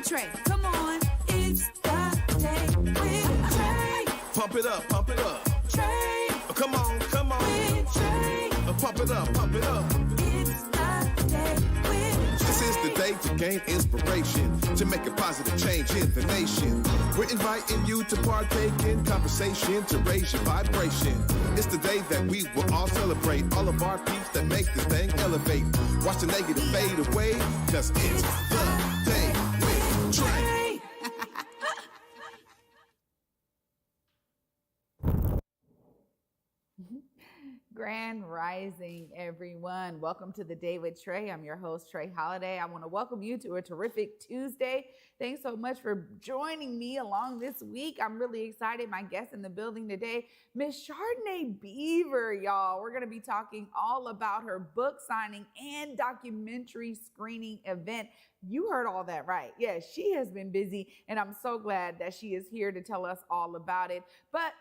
with Trae. Come on, it's the day with Trae. Pump it up, pump it up. Trae. Oh, come on, come on. With Trae. Pump it up, pump it up. It's the day with Trae. This is the day to gain inspiration, to make a positive change in the nation. We're inviting you to partake in conversation, to raise your vibration. It's the day that we will all celebrate all of our peeps that make this thing elevate. Watch the negative fade away, cause it's the day with Trae. Grand Rising, everyone. Welcome to the Day with Trae. I'm your host, Trae Holiday. I want to welcome you to a terrific Tuesday. Thanks so much for joining me along this week. I'm really excited. My guest in the building today, Miss Chardonnay Beaver, y'all. We're going to be talking all about her book signing and documentary screening event. You heard all that right. Yes, she has been busy, and I'm so glad that she is here to tell us all about it. But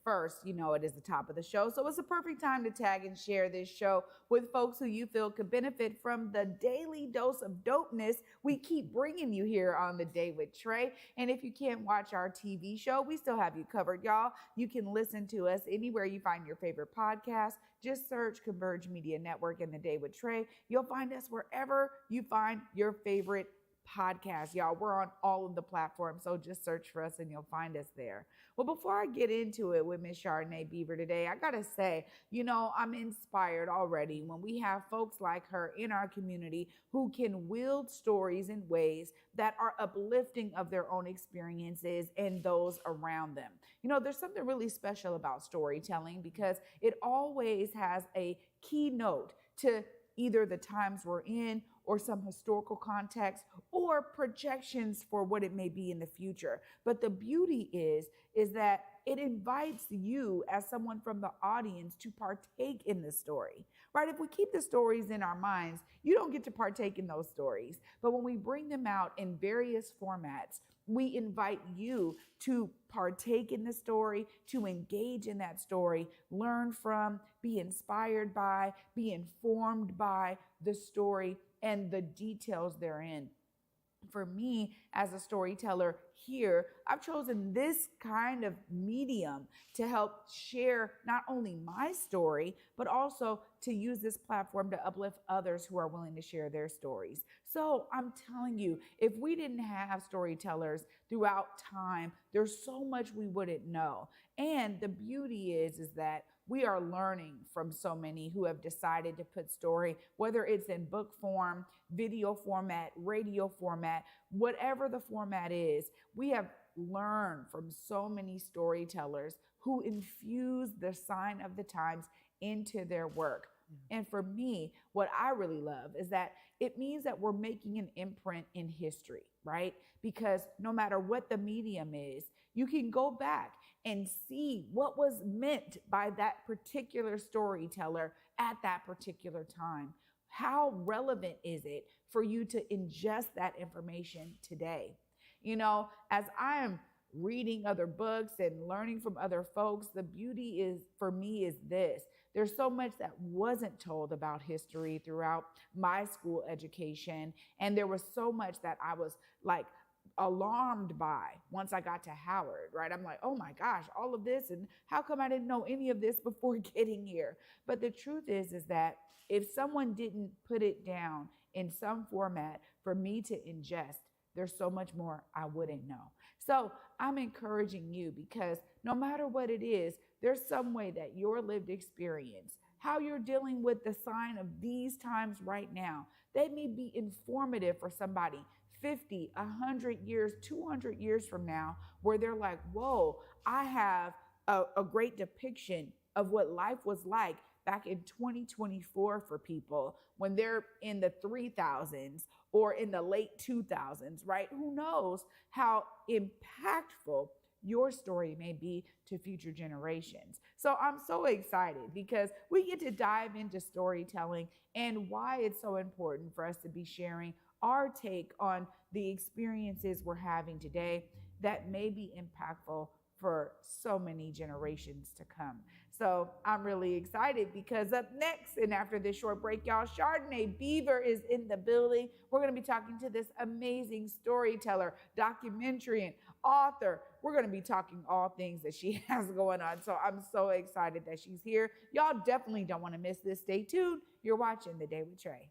first, you know it is the top of the show, so it's a perfect time to tag and share this show with folks who you feel could benefit from the daily dose of dopeness we keep bringing you here on The Day with Trae. And if you can't watch our TV show, we still have you covered, y'all. You can listen to us anywhere you find your favorite podcast. Just search Converge Media Network and The Day with Trae. You'll find us wherever you find your favorite podcast, y'all. We're on all of the platforms, so just search for us and you'll find us there. Well, before I get into it with Miss Chardonnay Beaver today, I gotta say, you know, I'm inspired already when we have folks like her in our community who can wield stories in ways that are uplifting of their own experiences and those around them. You know, there's something really special about storytelling because it always has a keynote to either the times we're in or some historical context or projections for what it may be in the future. But the beauty is that it invites you as someone from the audience to partake in the story, right? If we keep the stories in our minds, you don't get to partake in those stories. But when we bring them out in various formats, we invite you to partake in the story, to engage in that story, learn from, be inspired by, be informed by the story and the details therein. For me, as a storyteller here, I've chosen this kind of medium to help share not only my story, but also to use this platform to uplift others who are willing to share their stories. So I'm telling you, if we didn't have storytellers throughout time, there's so much we wouldn't know. And the beauty is that we are learning from so many who have decided to put story, whether it's in book form, video format, radio format, whatever the format is. We have learned from so many storytellers who infuse the sign of the times into their work. And for me, what I really love is that it means that we're making an imprint in history, right? Because no matter what the medium is, you can go back and see what was meant by that particular storyteller at that particular time. How relevant is it for you to ingest that information today? You know, as I am reading other books and learning from other folks, the beauty is, for me, is this. There's so much that wasn't told about history throughout my school education. And there was so much that I was like alarmed by once I got to Howard, right? I'm like, oh my gosh, all of this, and how come I didn't know any of this before getting here? But the truth is that if someone didn't put it down in some format for me to ingest, there's so much more I wouldn't know. So I'm encouraging you, because no matter what it is, there's some way that your lived experience, how you're dealing with the sign of these times right now, they may be informative for somebody 50, 100 years, 200 years from now, where they're like, whoa, I have a great depiction of what life was like back in 2024 for people when they're in the 3000s or in the late 2000s, right? Who knows how impactful your story may be to future generations. So I'm so excited because we get to dive into storytelling and why it's so important for us to be sharing our take on the experiences we're having today that may be impactful for so many generations to come. So I'm really excited because up next and after this short break, y'all, Chardonnay Beaver is in the building. We're going to be talking to this amazing storyteller, documentarian, author. We're going to be talking all things that she has going on. So I'm so excited that she's here. Y'all definitely don't want to miss this. Stay tuned. You're watching The Day with Trae.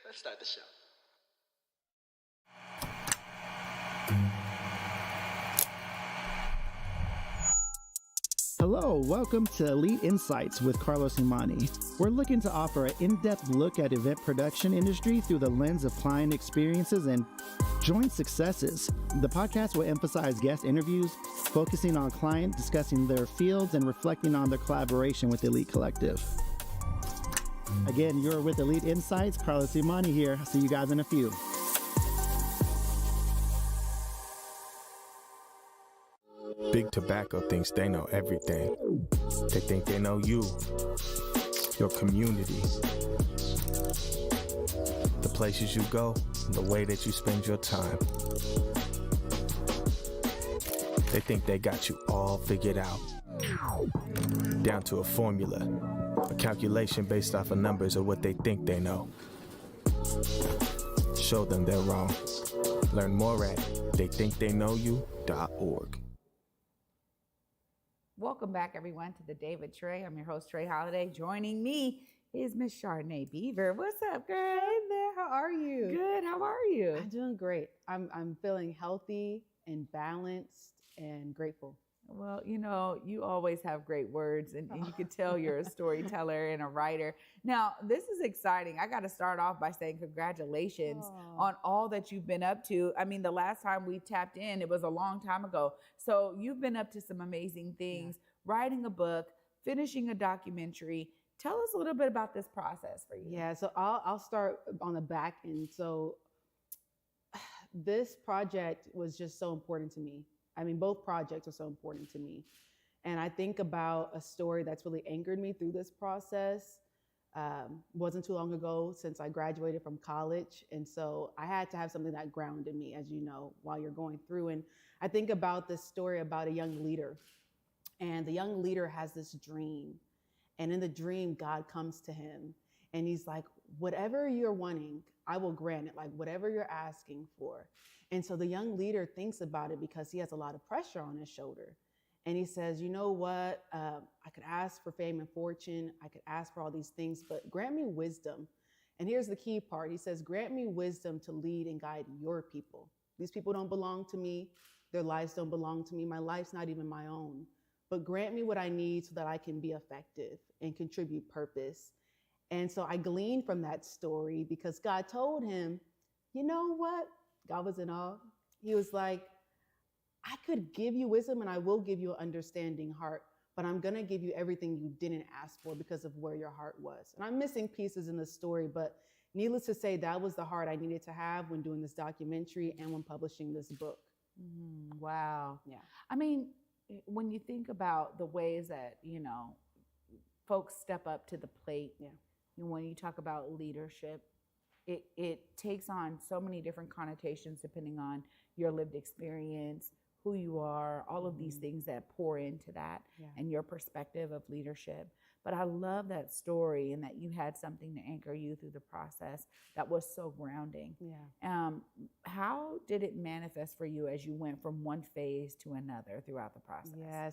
Let's start the show. Hello, welcome to Elite Insights with Carlos Imani. We're looking to offer an in-depth look at event production industry through the lens of client experiences and joint successes. The podcast will emphasize guest interviews, focusing on client, discussing their fields, and reflecting on their collaboration with Elite Collective. Again, you're with Elite Insights. Carlos Imani here. I'll see you guys in a few. Big Tobacco thinks they know everything. They think they know you, your community, the places you go, and the way that you spend your time. They think they got you all figured out, down to a formula, a calculation based off of numbers of what they think they know. Show them they're wrong. Learn more at theythinktheyknowyou.org. Welcome back, everyone, to The Day with Trae. I'm your host, Trae Holiday. Joining me is Miss Chardonnay Beaver. What's up, girl? Hey there, how are you? Good. How are you? I'm doing great. I'm feeling healthy and balanced and grateful. Well, you know, you always have great words, and you can tell you're a storyteller and a writer. Now, this is exciting. I got to start off by saying congratulations on all that you've been up to. I mean, the last time we tapped in, it was a long time ago. So you've been up to some amazing things, writing a book, finishing a documentary. Tell us a little bit about this process for you. Yeah, so I'll start on the back end. So this project was just so important to me. I mean, both projects are so important to me. And I think about a story that's really anchored me through this process. Wasn't too long ago since I graduated from college. And so I had to have something that grounded me, as you know, while you're going through. And I think about this story about a young leader. And the young leader has this dream. And in the dream, God comes to him. And he's like, whatever you're wanting, I will grant it, like whatever you're asking for. And so the young leader thinks about it because he has a lot of pressure on his shoulder. And he says, you know what? I could ask for fame and fortune. I could ask for all these things, but grant me wisdom. And here's the key part. He says, grant me wisdom to lead and guide your people. These people don't belong to me. Their lives don't belong to me. My life's not even my own. But grant me what I need so that I can be effective and contribute purpose. And so I gleaned from that story because God told him, you know what? God was in awe. He was like, I could give you wisdom and I will give you an understanding heart, but I'm going to give you everything you didn't ask for because of where your heart was. And I'm missing pieces in the story, but needless to say, that was the heart I needed to have when doing this documentary and when publishing this book. Wow. Yeah. I mean, when you think about the ways that, you know, folks step up to the plate, when you talk about leadership, it takes on so many different connotations depending on your lived experience, who you are, all of these things that pour into that and your perspective of leadership. But I love that story and that you had something to anchor you through the process that was so grounding. Yeah. How did it manifest for you as you went from one phase to another throughout the process? Yeah.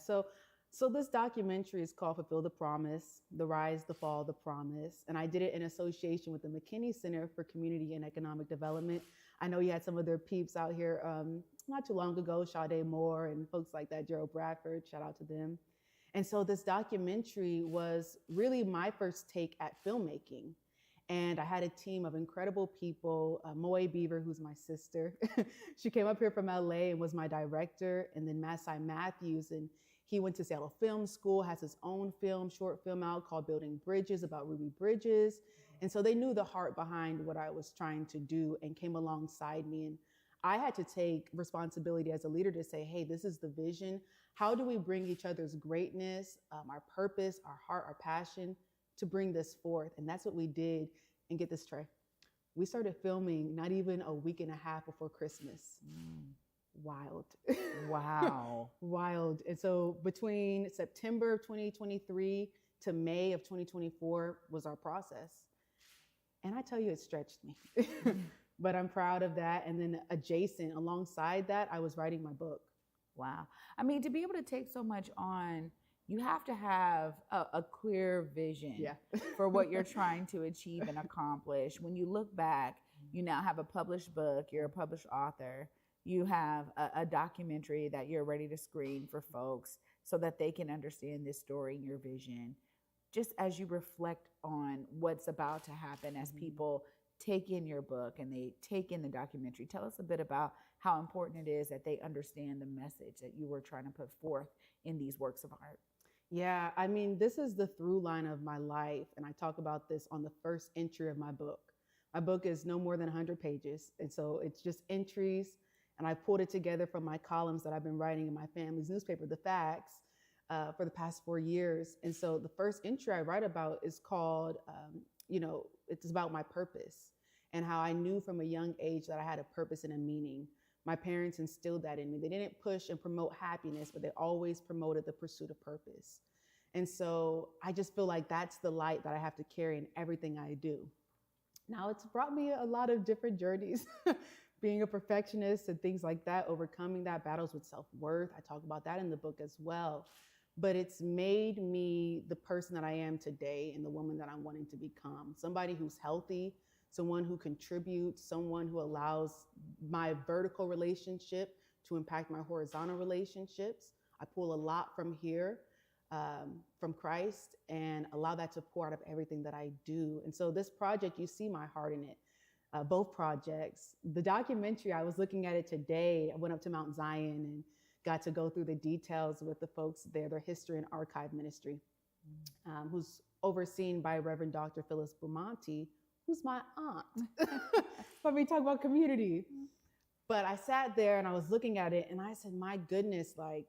So this documentary is called Fulfill the Promise, The Rise, the Fall, the Promise. And I did it in association with the McKinney Center for Community and Economic Development. I know you had some of their peeps out here not too long ago, Sade Moore and folks like that, Gerald Bradford, shout out to them. And so this documentary was really my first take at filmmaking. And I had a team of incredible people, Chardonnay Beaver, who's my sister. She came up here from LA and was my director. And then Masai Matthews, and He went to Seattle Film School, has his own short film out called Building Bridges, about Ruby Bridges. And so they knew the heart behind what I was trying to do and came alongside me. And I had to take responsibility as a leader to say, hey, this is the vision. How do we bring each other's greatness, our purpose, our heart, our passion to bring this forth? And that's what we did. And get this, Trae, we started filming not even a week and a half before Christmas. Wild. Wow. Wild. And so between September of 2023 to May of 2024 was our process. And I tell you, it stretched me. But I'm proud of that. And then adjacent, alongside that, I was writing my book. Wow. I mean, to be able to take so much on, you have to have a clear vision for what you're trying to achieve and accomplish. When you look back, you now have a published book, you're a published author, you have a documentary that you're ready to screen for folks so that they can understand this story and your vision. Just as you reflect on what's about to happen as people take in your book and they take in the documentary, tell us a bit about how important it is that they understand the message that you were trying to put forth in these works of art. Yeah, I mean, this is the through line of my life. And I talk about this on the first entry of my book. My book is no more than 100 pages. And so it's just entries. And I pulled it together from my columns that I've been writing in my family's newspaper, The Facts, for the past 4 years. And so the first entry I write about is called, it's about my purpose and how I knew from a young age that I had a purpose and a meaning. My parents instilled that in me. They didn't push and promote happiness, but they always promoted the pursuit of purpose. And so I just feel like that's the light that I have to carry in everything I do. Now, it's brought me a lot of different journeys, being a perfectionist and things like that, overcoming that, battles with self-worth. I talk about that in the book as well. But it's made me the person that I am today and the woman that I'm wanting to become. Somebody who's healthy, someone who contributes, someone who allows my vertical relationship to impact my horizontal relationships. I pull a lot from here, from Christ, and allow that to pour out of everything that I do. And so this project, you see my heart in it. Both projects. The documentary, I was looking at it today. I went up to Mount Zion and got to go through the details with the folks there, their history and archive ministry, who's overseen by Reverend Dr. Phyllis Beaumonte, who's my aunt. Let me talk about community. But I sat there and I was looking at it and I said, my goodness, like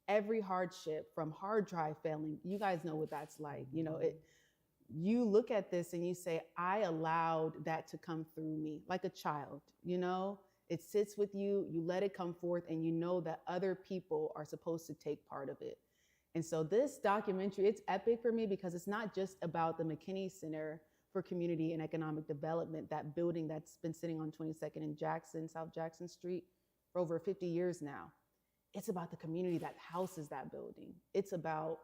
every hardship from hard drive failing, you guys know what that's like. You look at this and you say, I allowed that to come through me like a child, it sits with you, you let it come forth, and you know that other people are supposed to take part of it. And so this documentary, it's epic for me because it's not just about the McKinney Center for Community and Economic Development, that building that's been sitting on 22nd and Jackson, South Jackson Street for over 50 years now. It's about the community that houses that building. It's about,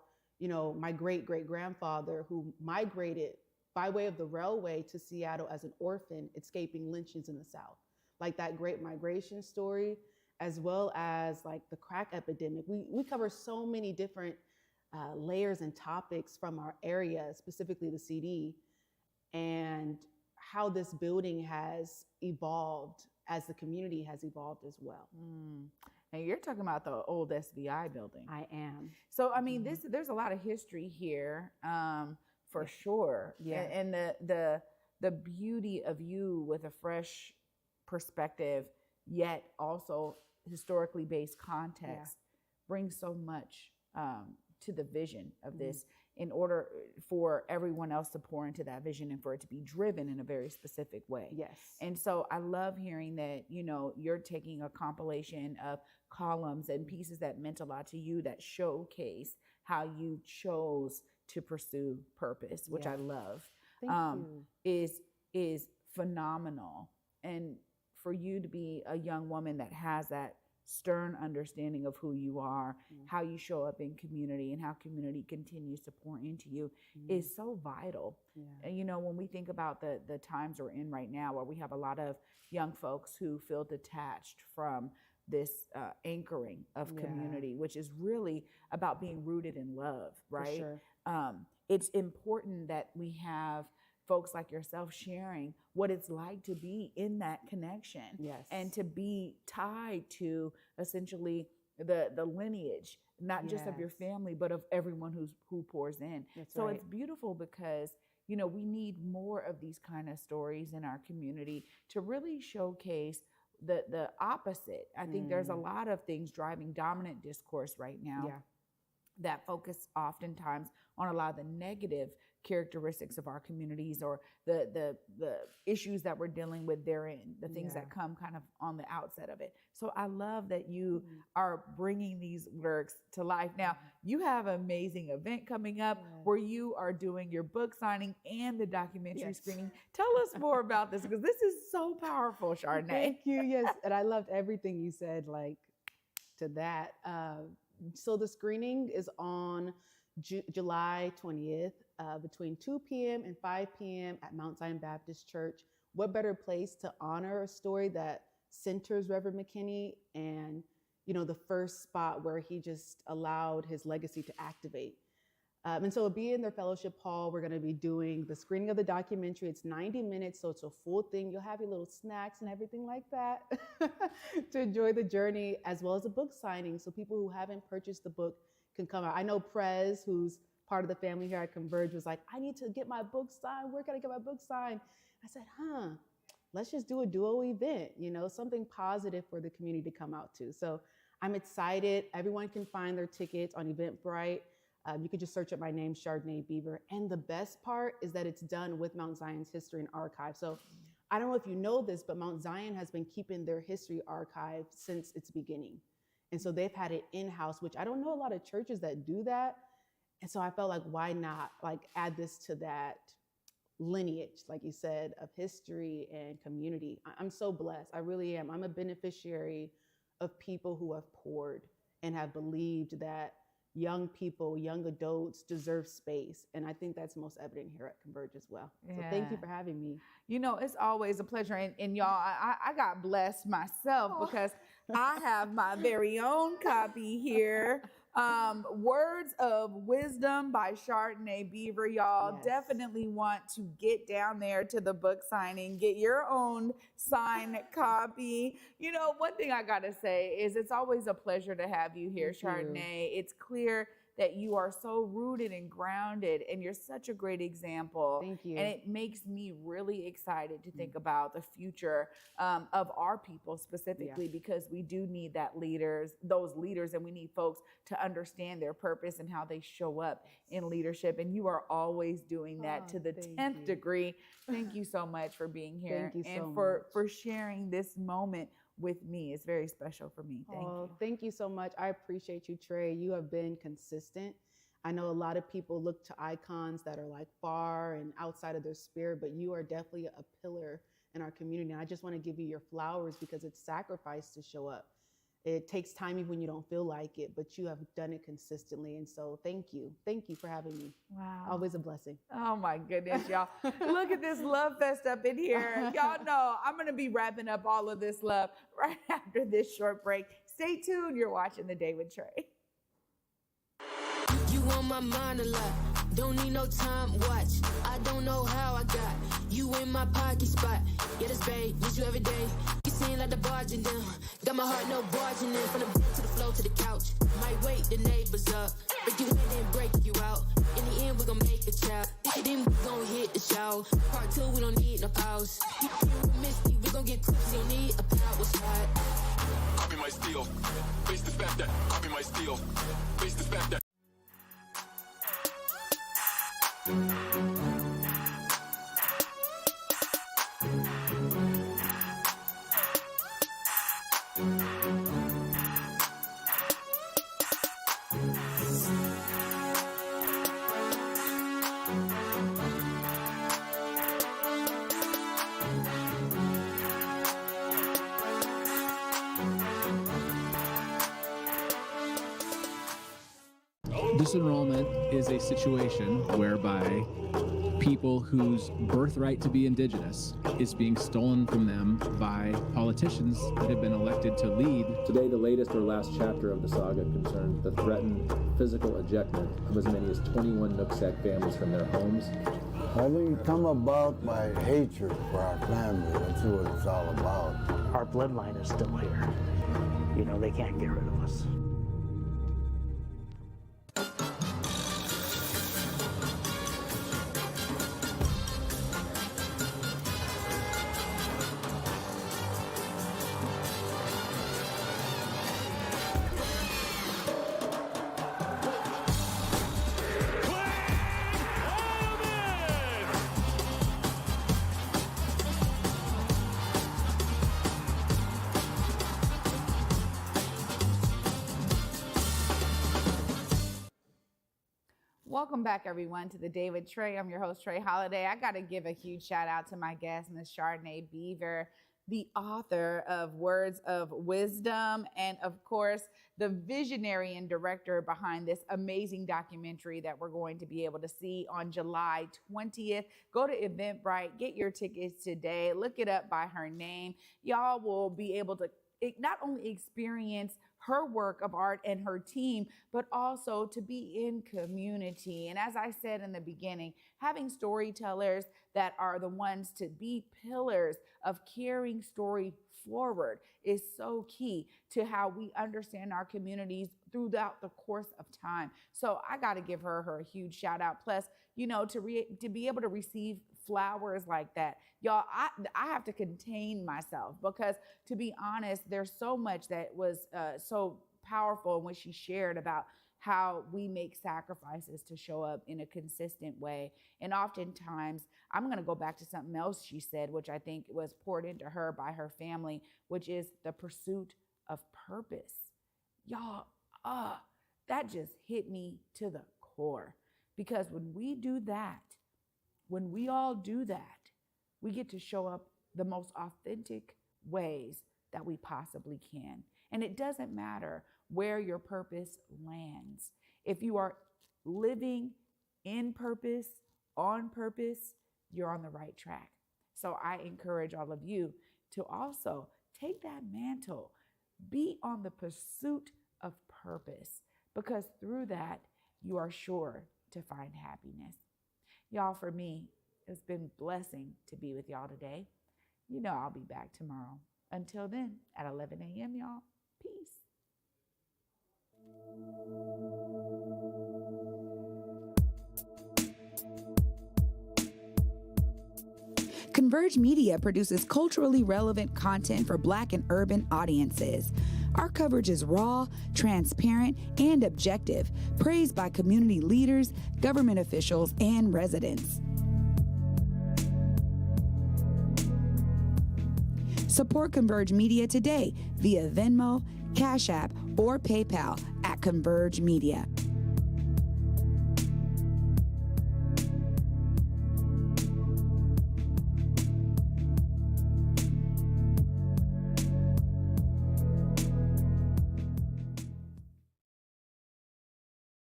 my great-great-grandfather who migrated by way of the railway to Seattle as an orphan, escaping lynchings in the South. Like that great migration story, as well as like the crack epidemic. We cover so many different layers and topics from our area, specifically the CD, and how this building has evolved as the community has evolved as well. And you're talking about the old SBI building. I am. So, I mean, there's a lot of history here, for sure. Yeah. And the beauty of you with a fresh perspective, yet also historically based context, brings so much to the vision of this in order for everyone else to pour into that vision and for it to be driven in a very specific way. Yes. And so I love hearing that, you're taking a compilation of columns and pieces that meant a lot to you that showcase how you chose to pursue purpose, which I love. Thank you. Is phenomenal. And for you to be a young woman that has that stern understanding of who you are, how you show up in community, and how community continues to pour into you is so vital. And, when we think about the times we're in right now, where we have a lot of young folks who feel detached from this anchoring of community, which is really about being rooted in love, right? For sure. It's important that we have folks like yourself sharing what it's like to be in that connection, Yes. and to be tied to essentially the lineage, not just of your Yes. family, but of everyone who pours in. That's So right. it's beautiful because, you know, we need more of these kind of stories in our community to really showcase the opposite. I think there's a lot of things driving dominant discourse right now Yeah. that focus oftentimes on a lot of the negative characteristics of our communities, or the issues that we're dealing with therein, the things Yeah. that come kind of on the outset of it. So I love that you are bringing these works to life. Now, you have an amazing event coming up Yeah. where you are doing your book signing and the documentary Yes. screening. Tell us more about this, because this is so powerful, Chardonnay. Thank you. Yes, and I loved everything you said, like to that. So the screening is on July 20th between 2 p.m. and 5 p.m. at Mount Zion Baptist Church. What better place to honor a story that centers Reverend McKinney and, you know, the first spot where he just allowed his legacy to activate. And so it'll be in their fellowship hall. We're going to be doing the screening of the documentary. It's 90 minutes, so it's a full thing. You'll have your little snacks and everything like that to enjoy the journey, as well as a book signing. So people who haven't purchased the book can come out. I know Prez, who's part of the family here at Converge, was like, I need to get my book signed. Where can I get my book signed? I said, let's just do a duo event, you know, something positive for the community to come out to. So I'm excited. Everyone can find their tickets on Eventbrite. You can just search up my name, Chardonnay Beaver. And the best part is that it's done with Mount Zion's history and archive. So I don't know if you know this, but Mount Zion has been keeping their history archive since its beginning. And so they've had it in-house, which I don't know a lot of churches that do that. And so I felt like, why not like add this to that lineage, like you said, of history and community. I'm so blessed. I really am. I'm a beneficiary of people who have poured and have believed that young people, young adults deserve space. And I think that's most evident here at Converge as well. So thank you for having me. You know, it's always a pleasure. And y'all, I got blessed myself because I have my very own copy here. Words of Wisdom by Chardonnay Beaver. Y'all definitely want to get down there to the book signing, get your own signed copy. You know, one thing I got to say is it's always a pleasure to have you here, Chardonnay. It's clear that you are so rooted and grounded, and you're such a great example. Thank you. And it makes me really excited to think about the future of our people specifically, because we do need those leaders, and we need folks to understand their purpose and how they show up in leadership. And you are always doing that to the 10th degree. Thank you so much for being here. Thank you so and much. for sharing this moment with me. It's very special for me. Thank you. Thank you so much. I appreciate you, Trae. You have been consistent. I know a lot of people look to icons that are like far and outside of their spirit, but you are definitely a pillar in our community. And I just want to give you your flowers because it's sacrifice to show up. It takes time even when you don't feel like it, but you have done it consistently. And so thank you. Thank you for having me. Wow. Always a blessing. Oh my goodness, y'all. Look at this love fest up in here. Y'all know I'm going to be wrapping up all of this love right after this short break. Stay tuned. You're watching The Day with Trae. You on my mind a lot. Don't need no time, watch. I don't know how I got you in my pocket spot. Yeah, that's babe, miss you every day. You seem like the barging down. Got my heart no barging in. From the bed to the floor to the couch. Might wake the neighbors up. Break you in and break you out. In the end, we gon' make a child. Then we gon' hit the show. Part 2, we don't need no pause. You miss me, we gon' get cookies. Don't need a power slide. Copy my steel. Face the fact that copy my steel. Face the fact that. Disenrollment is a situation whereby people whose birthright to be indigenous is being stolen from them by politicians that have been elected to lead. Today, the latest or last chapter of the saga concerned the threatened physical ejectment of as many as 21 Nooksack families from their homes. I think it come about by hatred for our family. That's what it's all about. Our bloodline is still here. You know, they can't get rid of us. Welcome back, everyone, to the David Trae. I'm your host, Trae Holiday. I got to give a huge shout out to my guest, Miss Chardonnay Beaver, the author of Words of Wisdom, and of course, the visionary and director behind this amazing documentary that we're going to be able to see on July 20th. Go to Eventbrite, get your tickets today, look it up by her name. Y'all will be able to not only experience her work of art and her team, but also to be in community. And as I said in the beginning, having storytellers that are the ones to be pillars of carrying story forward is so key to how we understand our communities throughout the course of time. So I got to give her a huge shout out. Plus, you know, to be able to receive flowers like that, y'all, I have to contain myself, because to be honest, there's so much that was so powerful in what she shared about how we make sacrifices to show up in a consistent way. And oftentimes, I'm going to go back to something else she said, which I think was poured into her by her family, which is the pursuit of purpose. Y'all, that just hit me to the core, because when we do that, when we all do that, we get to show up the most authentic ways that we possibly can. And it doesn't matter where your purpose lands. If you are living in purpose, on purpose, you're on the right track. So I encourage all of you to also take that mantle, be on the pursuit of purpose, because through that, you are sure to find happiness. Y'all, for me, it's been a blessing to be with y'all today. You know I'll be back tomorrow. Until then, at 11 a.m., y'all, peace. Converge Media produces culturally relevant content for Black and urban audiences. Our coverage is raw, transparent, and objective, praised by community leaders, government officials, and residents. Support Converge Media today via Venmo, Cash App, or PayPal at Converge Media.